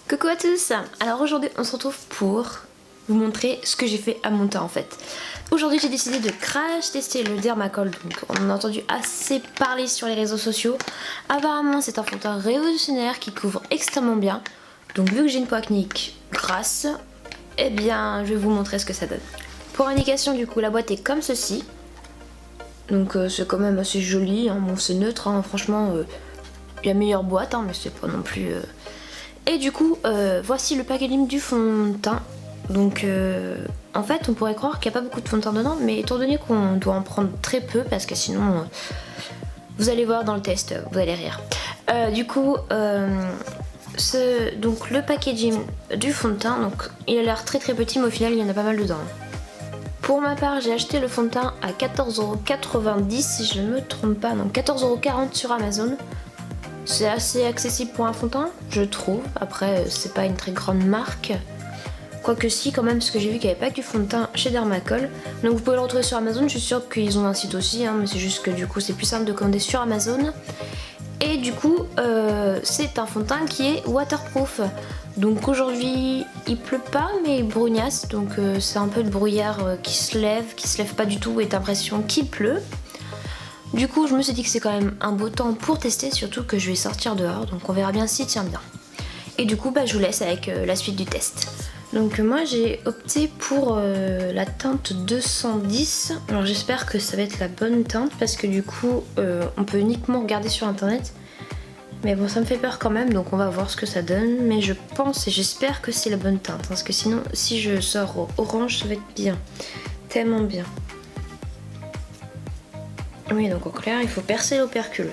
Coucou à tous. Alors aujourd'hui on se retrouve pour vous montrer ce que j'ai fait à mon teint en fait. Aujourd'hui j'ai décidé de crash tester le Dermacol. Donc on en a entendu assez parler sur les réseaux sociaux. Apparemment c'est un fond de teint révolutionnaire qui couvre extrêmement bien. Donc vu que j'ai une peau acnéique grasse, eh bien je vais vous montrer ce que ça donne. Pour indication du coup la boîte est comme ceci. Donc c'est quand même assez joli, hein. Bon c'est neutre, hein. Franchement il y a meilleure boîte hein, mais c'est pas non plus... Et du coup, voici le packaging du fond de teint. Donc en fait on pourrait croire qu'il n'y a pas beaucoup de fond de teint dedans, mais étant donné qu'on doit en prendre très peu, parce que sinon vous allez voir dans le test, vous allez rire. Du coup, donc le packaging du fond de teint, donc il a l'air très petit, mais au final il y en a pas mal dedans. Pour ma part, j'ai acheté le fond de teint à 14,90€ si je ne me trompe pas, donc 14,40€ sur Amazon. C'est assez accessible pour un fond de teint, je trouve. Après, c'est pas une très grande marque. Quoique si, quand même, parce que j'ai vu qu'il n'y avait pas que du fond de teint chez Dermacol. Donc vous pouvez le retrouver sur Amazon, je suis sûre qu'ils ont un site aussi, hein, mais c'est juste que du coup c'est plus simple de commander sur Amazon. Et du coup, c'est un fond de teint qui est waterproof. Donc aujourd'hui, il pleut pas, mais il brugnasse. Donc c'est un peu de brouillard qui se lève pas du tout et t'as l'impression qu'il pleut. Du coup je me suis dit que c'est quand même un beau temps pour tester, surtout que je vais sortir dehors, donc on verra bien s'il tient bien. Et du coup je vous laisse avec la suite du test. Donc moi j'ai opté pour la teinte 210, alors j'espère que ça va être la bonne teinte parce que du coup on peut uniquement regarder sur internet. Mais bon ça me fait peur quand même, donc on va voir ce que ça donne, mais je pense et j'espère que c'est la bonne teinte, parce que sinon si je sors orange ça va être bien, tellement bien. Oui, donc en clair, il faut percer l'opercule.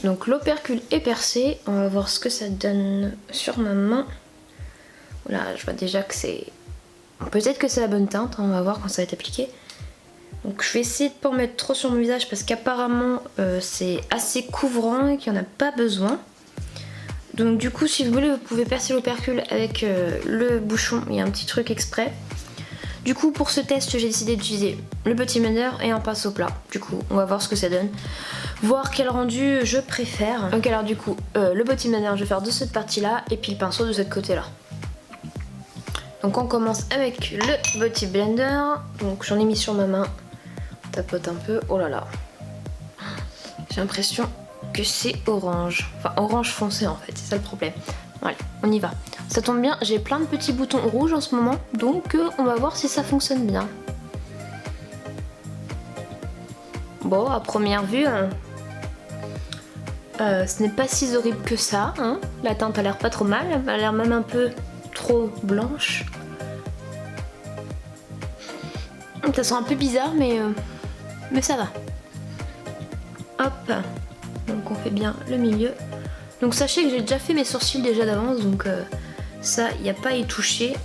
Donc l'opercule est percé, on va voir ce que ça donne sur ma main. Voilà, je vois déjà que c'est... Peut-être que c'est la bonne teinte, hein, on va voir quand ça va être appliqué. Donc je vais essayer de ne pas en mettre trop sur mon visage parce qu'apparemment c'est assez couvrant et qu'il n'y en a pas besoin. Donc du coup, si vous voulez, vous pouvez percer l'opercule avec le bouchon, il y a un petit truc exprès. Du coup pour ce test j'ai décidé d'utiliser le petit blender et un pinceau plat. Du coup on va voir ce que ça donne, voir quel rendu je préfère. Donc alors du coup le petit blender je vais faire de cette partie là et puis le pinceau de cette côté là. Donc on commence avec le petit blender. Donc j'en ai mis sur ma main, on tapote un peu, oh là là. J'ai l'impression que c'est orange, enfin orange foncé en fait, c'est ça le problème. Allez, on y va. Ça tombe bien, j'ai plein de petits boutons rouges en ce moment, donc on va voir si ça fonctionne bien. Bon, à première vue, ce n'est pas si horrible que ça, hein. La teinte a l'air pas trop mal, elle a l'air même un peu trop blanche. Ça sent un peu bizarre, mais ça va. Hop, donc on fait bien le milieu. Donc sachez que j'ai déjà fait mes sourcils déjà d'avance, donc ça, il n'y a pas à y toucher.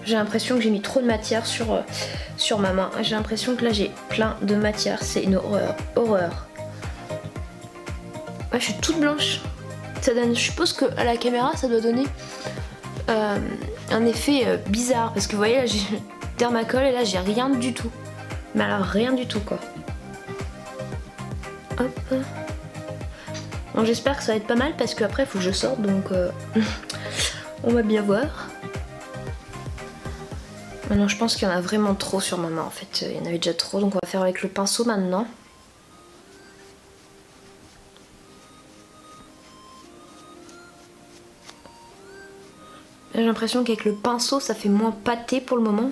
J'ai l'impression que j'ai mis trop de matière sur ma main. J'ai l'impression que là j'ai plein de matière, c'est une horreur. Ouais, je suis toute blanche. Ça donne, je suppose qu'à la caméra ça doit donner un effet bizarre, parce que vous voyez là j'ai Dermacol et là j'ai rien du tout. Mais alors rien du tout quoi. Hop. Bon, j'espère que ça va être pas mal parce qu'après il faut que je sorte, donc on va bien voir. Maintenant je pense qu'il y en a vraiment trop sur ma main en fait, il y en avait déjà trop, donc on va faire avec le pinceau maintenant. J'ai l'impression qu'avec le pinceau ça fait moins pâté pour le moment,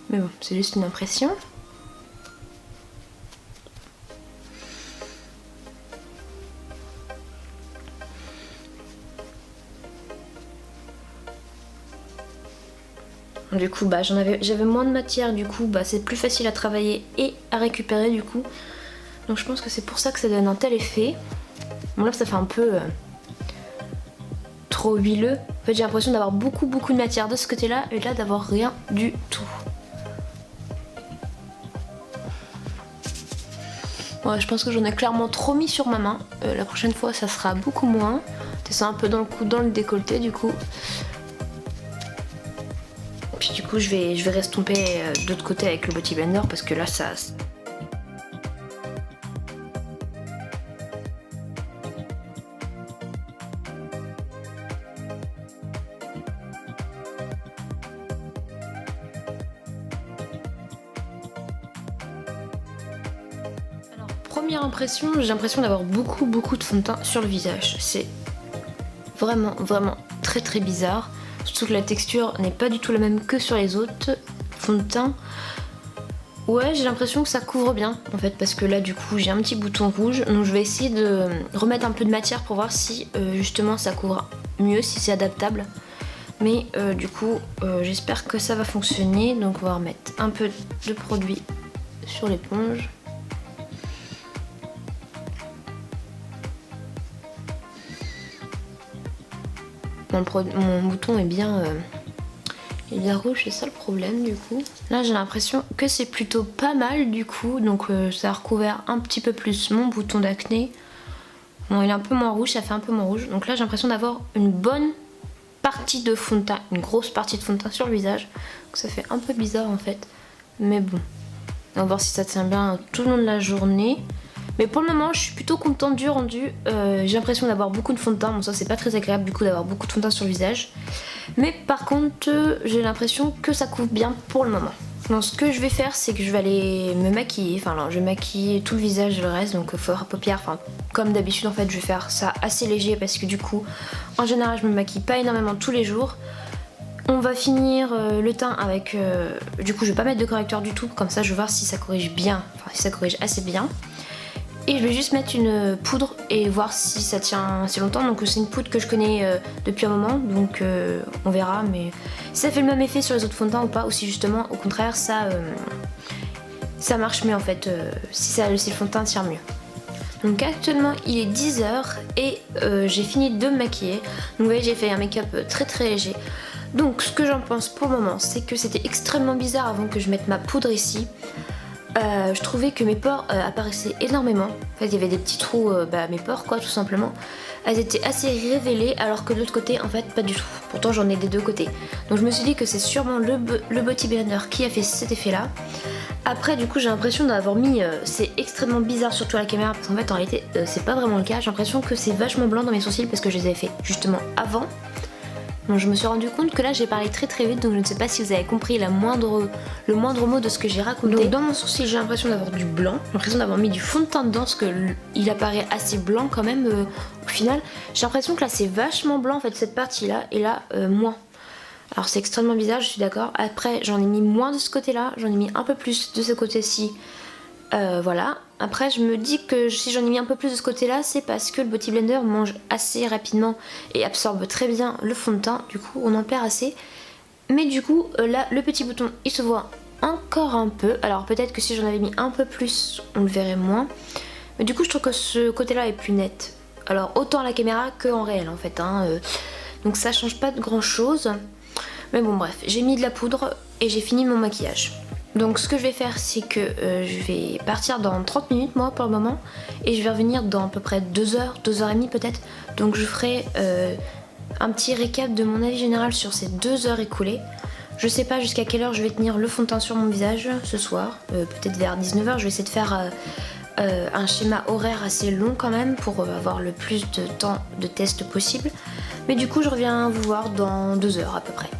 mais bon c'est juste une impression. Du coup j'avais moins de matière, du coup c'est plus facile à travailler et à récupérer du coup. Donc je pense que c'est pour ça que ça donne un tel effet. Bon là ça fait un peu trop huileux. En fait j'ai l'impression d'avoir beaucoup de matière de ce côté là et là d'avoir rien du tout. Ouais, je pense que j'en ai clairement trop mis sur ma main. La prochaine fois ça sera beaucoup moins. C'est un peu dans le cou, dans le décolleté du coup. Puis du coup je vais restomper de l'autre côté avec le petit blender parce que là ça... Première impression, j'ai l'impression d'avoir beaucoup de fond de teint sur le visage. C'est vraiment très bizarre. Surtout que la texture n'est pas du tout la même que sur les autres fonds de teint. Ouais, j'ai l'impression que ça couvre bien en fait, parce que là du coup j'ai un petit bouton rouge, donc je vais essayer de remettre un peu de matière pour voir si justement ça couvre mieux, si c'est adaptable. Mais du coup j'espère que ça va fonctionner, donc on va remettre un peu de produit sur l'éponge. Mon bouton est bien rouge, c'est ça le problème du coup. Là j'ai l'impression que c'est plutôt pas mal du coup, donc ça a recouvert un petit peu plus mon bouton d'acné. Bon, il est un peu moins rouge, ça fait un peu moins rouge. Donc là j'ai l'impression d'avoir une bonne partie de fond de teint, une grosse partie de fond de teint sur le visage. Donc ça fait un peu bizarre en fait, mais bon. On va voir si ça tient bien tout le long de la journée. Mais pour le moment je suis plutôt contente du rendu. J'ai l'impression d'avoir beaucoup de fond de teint. Bon, ça c'est pas très agréable du coup d'avoir beaucoup de fond de teint sur le visage. Mais par contre j'ai l'impression que ça couvre bien pour le moment. Donc ce que je vais faire c'est que je vais aller me maquiller. Enfin alors je vais maquiller tout le visage et le reste. Donc fard à paupières. Enfin comme d'habitude en fait je vais faire ça assez léger. Parce que du coup en général je me maquille pas énormément tous les jours. On va finir le teint avec... du coup je vais pas mettre de correcteur du tout. Comme ça je vais voir si ça corrige bien. Enfin si ça corrige assez bien. Et je vais juste mettre une poudre et voir si ça tient assez longtemps. Donc c'est une poudre que je connais depuis un moment, donc on verra. Mais si ça fait le même effet sur les autres fonds de teint ou pas, ou si justement au contraire ça marche mieux en fait, si le fond de teint tient mieux. Donc actuellement il est 10h et j'ai fini de me maquiller. Donc vous voyez j'ai fait un make-up très léger. Donc ce que j'en pense pour le moment c'est que c'était extrêmement bizarre avant que je mette ma poudre ici. Je trouvais que mes pores apparaissaient énormément. En fait il y avait des petits trous, mes pores quoi tout simplement. Elles étaient assez révélées alors que de l'autre côté en fait pas du tout. Pourtant j'en ai des deux côtés. Donc je me suis dit que c'est sûrement le Body Blender qui a fait cet effet là. Après du coup j'ai l'impression d'avoir mis, c'est extrêmement bizarre surtout à la caméra parce qu'en fait en réalité c'est pas vraiment le cas. J'ai l'impression que c'est vachement blanc dans mes sourcils parce que je les avais fait justement avant. Donc je me suis rendu compte que là j'ai parlé très vite, donc je ne sais pas si vous avez compris le moindre mot de ce que j'ai raconté. Donc dans mon sourcil j'ai l'impression d'avoir du blanc, j'ai l'impression d'avoir mis du fond de teint dedans parce qu'il apparaît assez blanc quand même au final. J'ai l'impression que là c'est vachement blanc en fait cette partie là et là moins. Alors c'est extrêmement bizarre, je suis d'accord. Après j'en ai mis moins de ce côté là, j'en ai mis un peu plus de ce côté-ci. Voilà. Après je me dis que si j'en ai mis un peu plus de ce côté là c'est parce que le Body Blender mange assez rapidement et absorbe très bien le fond de teint, du coup on en perd assez. Mais du coup là le petit bouton il se voit encore un peu, alors peut-être que si j'en avais mis un peu plus on le verrait moins. Mais du coup je trouve que ce côté là est plus net. Alors autant à la caméra que en réel en fait hein. Donc ça change pas de grand chose. Mais bon bref, j'ai mis de la poudre et j'ai fini mon maquillage. Donc ce que je vais faire c'est que je vais partir dans 30 minutes moi pour le moment. Et je vais revenir dans à peu près 2 heures, 2h30 peut-être. Donc je ferai un petit récap de mon avis général sur ces 2 heures écoulées. Je sais pas jusqu'à quelle heure je vais tenir le fond de teint sur mon visage ce soir. Peut-être vers 19h, je vais essayer de faire un schéma horaire assez long quand même pour avoir le plus de temps de test possible. Mais du coup je reviens vous voir dans 2 heures à peu près.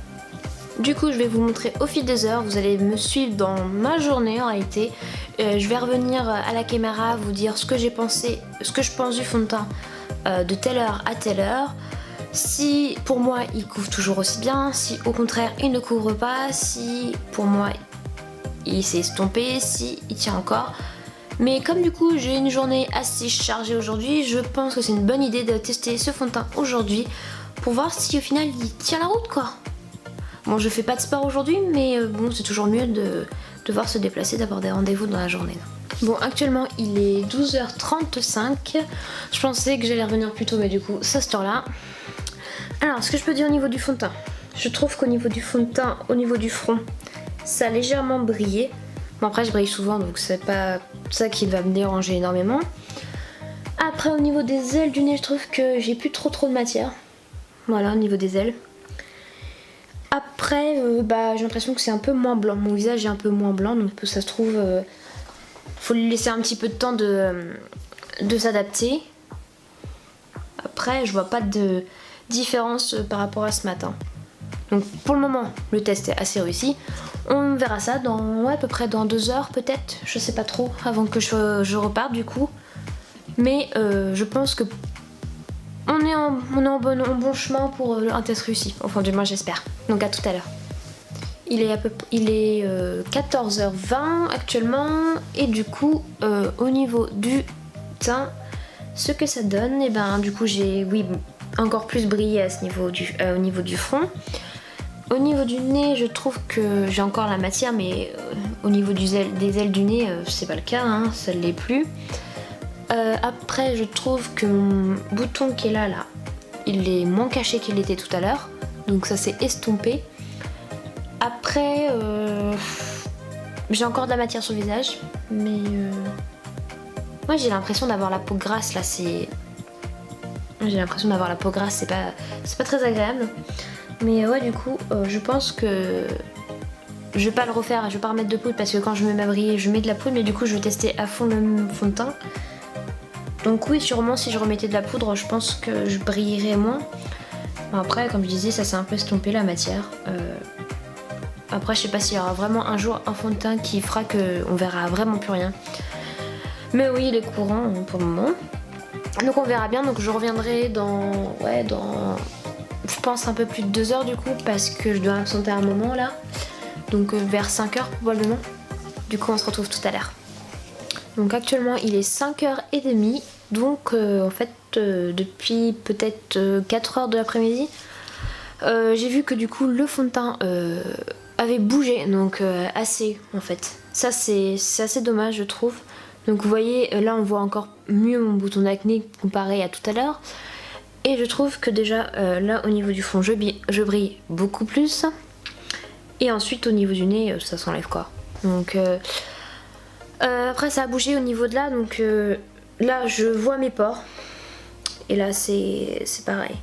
Du coup je vais vous montrer au fil des heures, vous allez me suivre dans ma journée en réalité. Je vais revenir à la caméra, vous dire ce que j'ai pensé, ce que je pense du fond de teint de telle heure à telle heure. Si pour moi il couvre toujours aussi bien, si au contraire il ne couvre pas, si pour moi il s'est estompé, si il tient encore. Mais comme du coup j'ai une journée assez chargée aujourd'hui, je pense que c'est une bonne idée de tester ce fond de teint aujourd'hui pour voir si au final il tient la route quoi. Bon je fais pas de sport aujourd'hui mais bon c'est toujours mieux de devoir se déplacer, d'avoir des rendez-vous dans la journée. Bon actuellement il est 12h35, je pensais que j'allais revenir plus tôt mais du coup c'est à cette heure là. Alors ce que je peux dire au niveau du fond de teint, je trouve qu'au niveau du fond de teint, au niveau du front, ça a légèrement brillé. Bon après je brille souvent donc c'est pas ça qui va me déranger énormément. Après au niveau des ailes du nez je trouve que j'ai plus trop de matière. Voilà au niveau des ailes. Après j'ai l'impression que c'est un peu moins blanc, mon visage est un peu moins blanc donc ça se trouve faut lui laisser un petit peu de temps de s'adapter. Après je vois pas de différence par rapport à ce matin. Donc pour le moment, le test est assez réussi. On verra ça dans à peu près dans 2 heures peut-être, je sais pas trop, avant que je reparte du coup. Mais je pense que on est en bon chemin pour un test réussi. Enfin du moins j'espère. Donc à tout à l'heure. Il est 14h20 actuellement. Et du coup au niveau du teint, ce que ça donne, et ben du coup j'ai encore plus brillé à ce niveau au niveau du front. Au niveau du nez, je trouve que j'ai encore la matière, mais au niveau des ailes du nez, c'est pas le cas, hein, ça ne l'est plus. Après, je trouve que mon bouton qui est là, il est moins caché qu'il était tout à l'heure, donc ça s'est estompé. Après, j'ai encore de la matière sur le visage, mais moi j'ai l'impression d'avoir la peau grasse là, c'est pas très agréable. Mais ouais, du coup, je pense que je vais pas le refaire, je vais pas remettre de poudre parce que quand je me mets à briller, je mets de la poudre, mais du coup, je vais tester à fond le fond de teint. Donc oui, sûrement, si je remettais de la poudre, je pense que je brillerais moins. Après, comme je disais, ça s'est un peu estompé la matière. Après, je sais pas s'il y aura vraiment un jour un fond de teint qui fera qu'on verra vraiment plus rien. Mais oui, il est courant pour le moment. Donc on verra bien, donc je reviendrai dans je pense un peu plus de 2 heures du coup, parce que je dois m'absenter à un moment là. Donc vers 5 heures probablement. Du coup on se retrouve tout à l'heure. Donc actuellement il est 5h30. Donc en fait depuis peut-être 4 heures de l'après-midi, j'ai vu que du coup le fond de teint avait bougé. Donc assez en fait. Ça c'est assez dommage je trouve. Donc vous voyez là on voit encore mieux mon bouton d'acné comparé à tout à l'heure. Et je trouve que déjà là au niveau du fond je brille beaucoup plus. Et ensuite au niveau du nez ça s'enlève quoi. Donc après ça a bougé au niveau de là. Donc là je vois mes pores. Et là c'est pareil.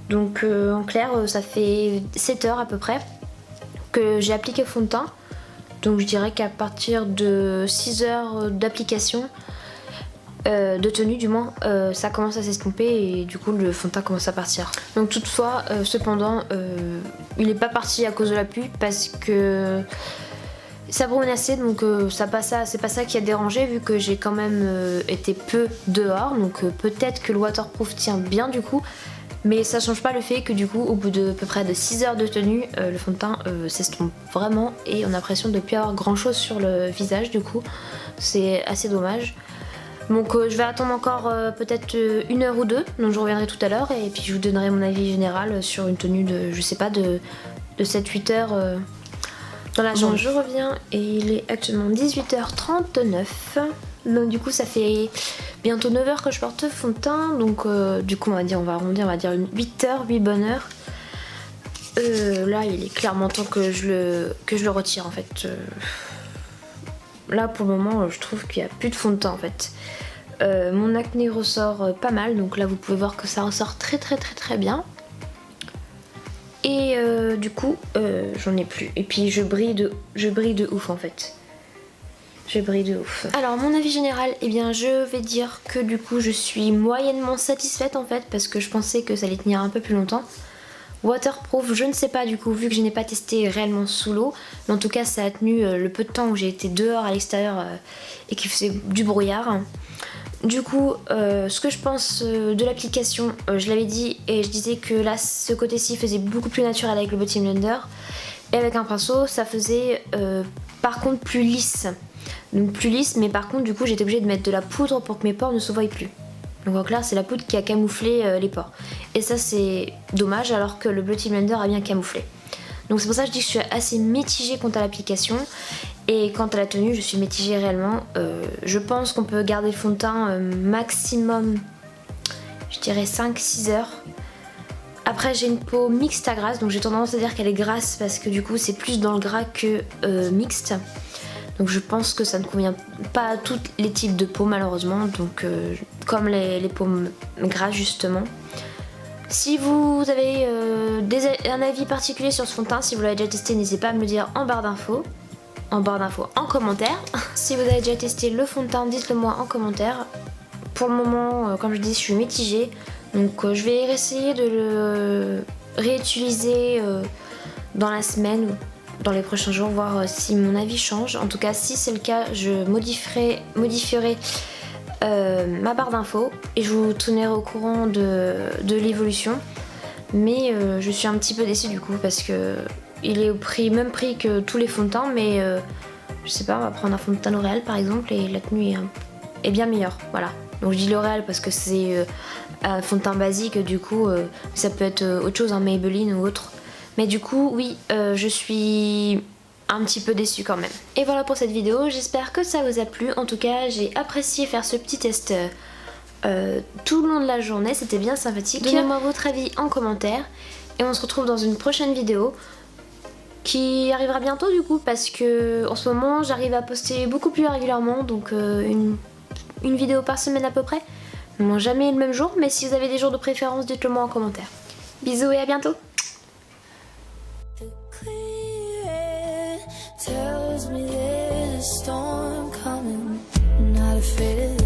Donc en clair ça fait 7 heures à peu près que j'ai appliqué fond de teint. Donc je dirais qu'à partir de 6 heures d'application, de tenue du moins, ça commence à s'estomper et du coup le fond de teint commence à partir. Donc toutefois, cependant, il n'est pas parti à cause de la pluie parce que ça brûle assez, donc c'est pas ça qui a dérangé vu que j'ai quand même été peu dehors. Donc peut-être que le waterproof tient bien du coup. Mais ça change pas le fait que du coup au bout de à peu près de 6 heures de tenue, le fond de teint s'estompe vraiment et on a l'impression de ne plus avoir grand chose sur le visage du coup. C'est assez dommage. Donc je vais attendre encore peut-être 1 heure ou 2, donc je reviendrai tout à l'heure et puis je vous donnerai mon avis général sur une tenue de, je sais pas, de 7-8 heures dans la journée. Je reviens et il est actuellement 18h39. Donc du coup ça fait bientôt 9 heures que je porte fond de teint. Donc du coup on va arrondir, on va dire 8 heures, 8 bonnes heures. Là il est clairement temps que je le retire en fait. Là pour le moment je trouve qu'il n'y a plus de fond de teint en fait. Mon acné ressort pas mal, donc là vous pouvez voir que ça ressort très bien. Et du coup j'en ai plus. Et puis je brille de ouf en fait. Je brille de ouf. Alors mon avis général, eh bien je vais dire que du coup je suis moyennement satisfaite en fait parce que je pensais que ça allait tenir un peu plus longtemps. Waterproof, je ne sais pas du coup vu que je n'ai pas testé réellement sous l'eau, mais en tout cas ça a tenu le peu de temps où j'ai été dehors à l'extérieur et qu'il faisait du brouillard. Du coup ce que je pense de l'application, je l'avais dit et je disais que là ce côté-ci faisait beaucoup plus naturel avec le Beauty Blender et avec un pinceau ça faisait par contre plus lisse. Donc plus lisse, mais par contre du coup j'étais obligée de mettre de la poudre pour que mes pores ne se voient plus. Donc en clair c'est la poudre qui a camouflé les pores. Et ça c'est dommage alors que le Beauty Blender a bien camouflé. Donc c'est pour ça que je dis que je suis assez mitigée quant à l'application. Et quant à la tenue je suis mitigée réellement. Je pense qu'on peut garder le fond de teint maximum, je dirais 5-6 heures. Après j'ai une peau mixte à grasse, donc j'ai tendance à dire qu'elle est grasse parce que du coup c'est plus dans le gras que mixte. Donc je pense que ça ne convient pas à tous les types de peau malheureusement, donc comme les peaux grasses justement. Si vous avez un avis particulier sur ce fond de teint, si vous l'avez déjà testé, n'hésitez pas à me le dire en barre d'infos. En commentaire. Si vous avez déjà testé le fond de teint, dites-le moi en commentaire. Pour le moment, comme je dis, je suis mitigée. Donc je vais essayer de réutiliser dans la semaine ou dans les prochains jours, voir si mon avis change. En tout cas, si c'est le cas, je modifierai ma barre d'infos et je vous tiendrai au courant de l'évolution. Mais je suis un petit peu déçue du coup parce que il est au même prix que tous les fonds de teint, mais je sais pas, on va prendre un fond de teint L'Oréal par exemple et la tenue est bien meilleure. Voilà. Donc je dis L'Oréal parce que c'est un fond de teint basique, du coup ça peut être autre chose, un Maybelline ou autre. Mais du coup oui, je suis un petit peu déçue quand même. Et voilà pour cette vidéo, j'espère que ça vous a plu. En tout cas j'ai apprécié faire ce petit test tout le long de la journée, c'était bien sympathique. Donnez-moi votre avis en commentaire et on se retrouve dans une prochaine vidéo qui arrivera bientôt du coup, parce que en ce moment j'arrive à poster beaucoup plus régulièrement, donc une vidéo par semaine à peu près. Bon, jamais le même jour, mais si vous avez des jours de préférence, dites-le moi en commentaire. Bisous et à bientôt. Tells me there's a storm coming, not afraid of